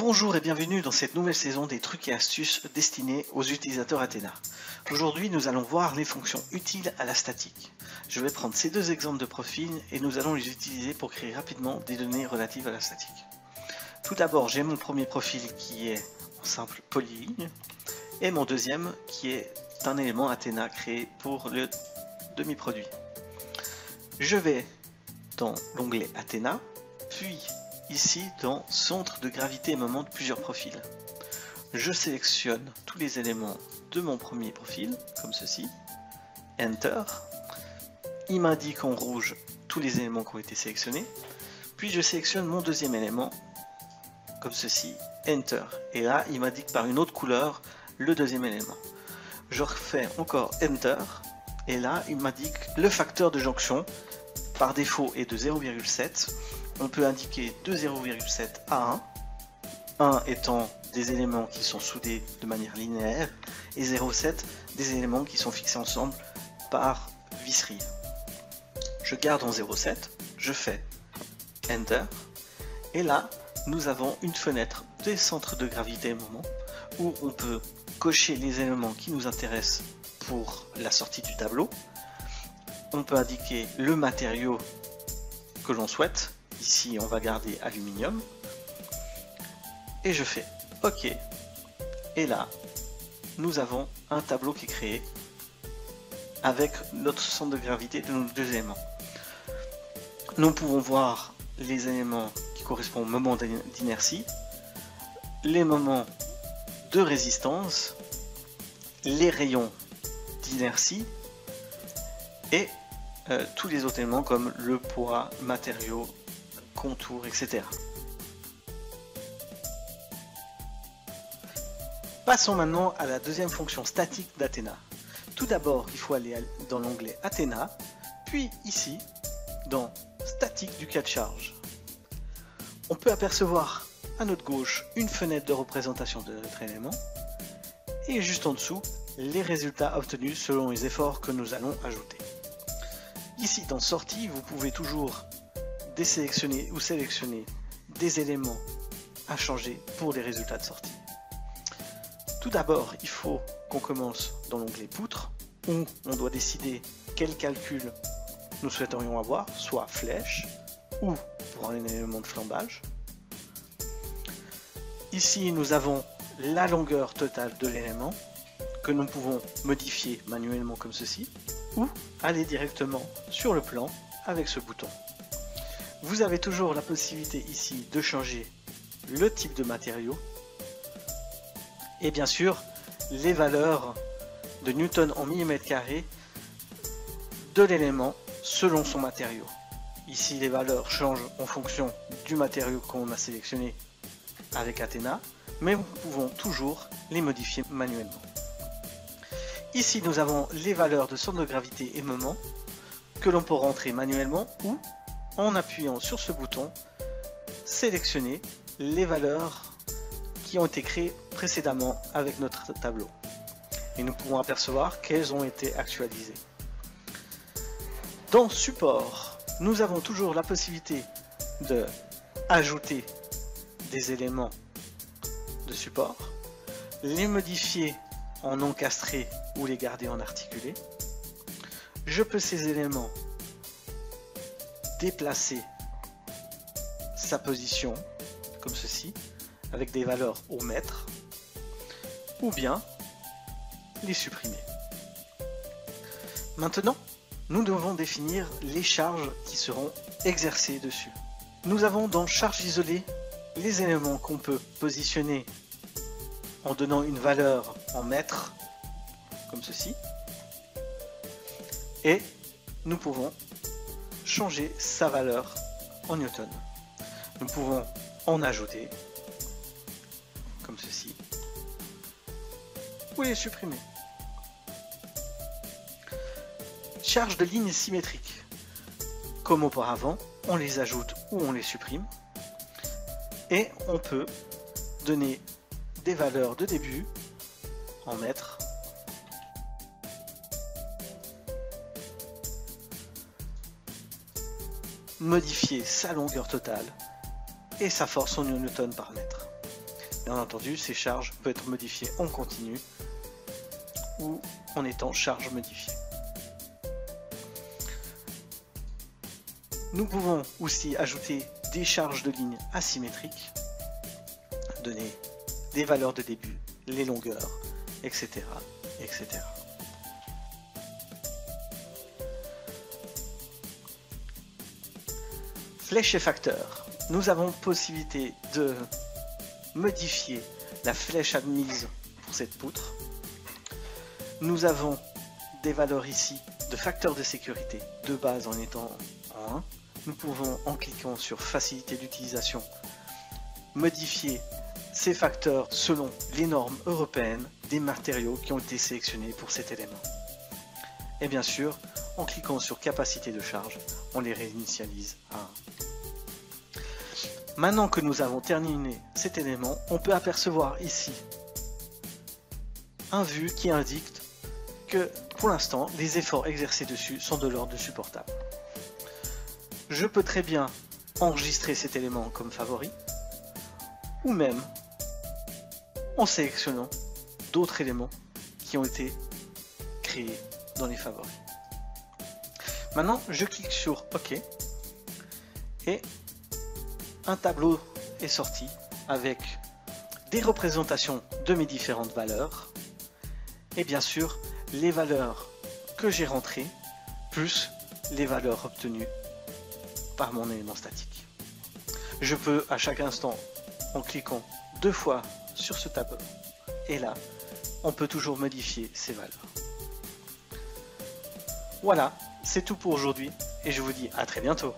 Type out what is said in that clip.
Bonjour et bienvenue dans cette nouvelle saison des trucs et astuces destinés aux utilisateurs Athena. Aujourd'hui, nous allons voir les fonctions utiles à la statique. Je vais prendre ces deux exemples de profil et nous allons les utiliser pour créer rapidement des données relatives à la statique. Tout d'abord, j'ai mon premier profil qui est en simple polyligne et mon deuxième qui est un élément Athena créé pour le demi-produit. Je vais dans l'onglet Athena, puis ici dans centre de gravité et moment de plusieurs profils. Je sélectionne tous les éléments de mon premier profil, comme ceci, Enter. Il m'indique en rouge tous les éléments qui ont été sélectionnés, puis je sélectionne mon deuxième élément, comme ceci, Enter. Et là, il m'indique par une autre couleur le deuxième élément. Je refais encore Enter, et là, il m'indique le facteur de jonction, par défaut est de 0,7. On peut indiquer de 0,7 à 1, 1 étant des éléments qui sont soudés de manière linéaire, et 0,7 des éléments qui sont fixés ensemble par visserie. Je garde en 0,7, je fais Enter, et là, nous avons une fenêtre des centres de gravité et moment, où on peut cocher les éléments qui nous intéressent pour la sortie du tableau. On peut indiquer le matériau que l'on souhaite. Ici, on va garder aluminium. Et je fais OK. Et là, nous avons un tableau qui est créé avec notre centre de gravité de nos deux éléments. Nous pouvons voir les éléments qui correspondent au moment d'inertie, les moments de résistance, les rayons d'inertie et tous les autres éléments comme le poids, matériaux, contours, etc. Passons maintenant à la deuxième fonction statique d'Athena. Tout d'abord, il faut aller dans l'onglet Athena, puis ici, dans Statique du cas de charge. On peut apercevoir à notre gauche une fenêtre de représentation de notre élément, et juste en dessous, les résultats obtenus selon les efforts que nous allons ajouter. Ici, dans Sortie, vous pouvez toujours désélectionner ou sélectionner des éléments à changer pour les résultats de sortie. Tout d'abord, il faut qu'on commence dans l'onglet Poutre, où on doit décider quel calcul nous souhaiterions avoir, soit flèche ou pour un élément de flambage. Ici, nous avons la longueur totale de l'élément, que nous pouvons modifier manuellement comme ceci, ou aller directement sur le plan avec ce bouton. Vous avez toujours la possibilité ici de changer le type de matériau et bien sûr les valeurs de newton en millimètre carré de l'élément selon son matériau. Ici les valeurs changent en fonction du matériau qu'on a sélectionné avec Athena, mais nous pouvons toujours les modifier manuellement. Ici nous avons les valeurs de centre de gravité et moment que l'on peut rentrer manuellement ou en appuyant sur ce bouton, sélectionner les valeurs qui ont été créées précédemment avec notre tableau. Et nous pouvons apercevoir qu'elles ont été actualisées. Dans Support, nous avons toujours la possibilité de ajouter des éléments de support, les modifier en encastré ou les garder en articulé. Je peux ces éléments déplacer sa position comme ceci avec des valeurs au mètre ou bien les supprimer. Maintenant, nous devons définir les charges qui seront exercées dessus. Nous avons dans charge isolée les éléments qu'on peut positionner en donnant une valeur en mètres comme ceci et nous pouvons changer sa valeur en newton. Nous pouvons en ajouter comme ceci ou les supprimer. Charge de lignes symétriques. Comme auparavant, on les ajoute ou on les supprime et on peut donner des valeurs de début en mètres, modifier sa longueur totale et sa force en newton par mètre. Bien entendu, ces charges peuvent être modifiées en continu ou en étant charge modifiée. Nous pouvons aussi ajouter des charges de ligne asymétriques, donner des valeurs de début, les longueurs, etc. etc. Flèche et facteur. Nous avons possibilité de modifier la flèche admise pour cette poutre. Nous avons des valeurs ici de facteurs de sécurité de base en étant en 1. Nous pouvons, en cliquant sur facilité d'utilisation, modifier ces facteurs selon les normes européennes des matériaux qui ont été sélectionnés pour cet élément. Et bien sûr, en cliquant sur capacité de charge, on les réinitialise à 1. Maintenant que nous avons terminé cet élément, on peut apercevoir ici un vu qui indique que pour l'instant, les efforts exercés dessus sont de l'ordre de supportable. Je peux très bien enregistrer cet élément comme favori, ou même en sélectionnant d'autres éléments qui ont été créés dans les favoris. Maintenant, je clique sur OK et un tableau est sorti avec des représentations de mes différentes valeurs et bien sûr les valeurs que j'ai rentrées plus les valeurs obtenues par mon élément statique. Je peux à chaque instant, en cliquant 2 fois sur ce tableau, et là, on peut toujours modifier ces valeurs. Voilà, c'est tout pour aujourd'hui, et je vous dis à très bientôt.